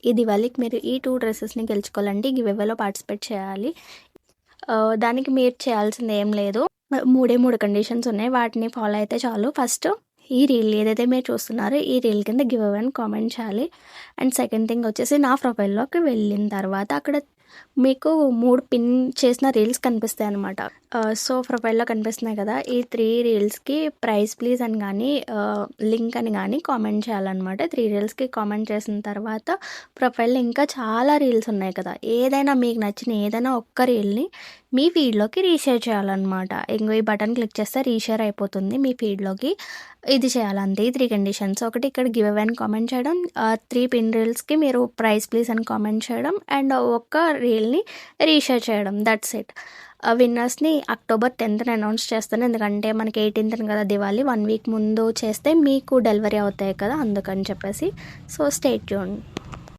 ఈ దివాళీకి మీరు ఈ 2 డ్రెసెస్‌ని గెలుచుకోవాలంటే గివ్ అవేలో పార్టిసిపేట్ చేయాలి. దానికి మీరు చేయాల్సింది ఏం లేదు. 3 కండిషన్స్ ఉన్నాయి. వాటిని ఫాలో అయితే చాలు. ఫస్ట్ ఈ రీల్ ఏదైతే మీరు చూస్తున్నారో ఈ రీల్ కింద గివ్ అవే అని కామెంట్ చేయాలి. అండ్ సెకండ్ థింగ్ వచ్చేసి నా ప్రొఫైల్‌లోకి వెళ్ళిన తర్వాత అక్కడ మీకు 3 పిన్ చేసిన రీల్స్ కనిపిస్తాయనమాట. సో, ప్రొఫైల్‌లో కనిపిస్తున్నాయి కదా! ఈ 3 రీల్స్‌కి ప్రైజ్ ప్లీజ్ అని గానీ, లింక్ అని గానీ కామెంట్ చేయాలనమాట. 3 రీల్స్‌కి కామెంట్ చేసిన తర్వాత ప్రొఫైల్‌లో ఇంకా చాలా రీల్స్ ఉన్నాయి కదా! ఏదైనా మీకు నచ్చిన ఏదైనా ఒక్క రీల్‌ని మీ ఫీడ్‌లోకి రీషేర్ చేయాలనమాట. ఇంగో ఈ బటన్ క్లిక్ చేస్తే రీషేర్ అయిపోతుంది మీ ఫీడ్‌లోకి. ఇది చేయాలంతే. ఈ 3 కండిషన్స్. ఒకటి ఇక్కడ గివ్ అవే అని కామెంట్ చేయడం, 3 పిన్ రీల్స్‌కి మీరు ప్రైజ్ ప్లీజ్ అని కామెంట్ చేయడం అండ్ ఒక్క రీల్‌ని రీషేర్ చేయడం. That's it. విన్నర్స్‌ని అక్టోబర్ 10థ్ అనౌన్స్ చేస్తాను. ఎందుకంటే మనకి 18థ్ కదా దివాళీ. 1 వీక్ ముందు చేస్తే మీకు డెలివరీ అవుతాయి కదా! అందుకని చెప్పేసి. So, stay tuned.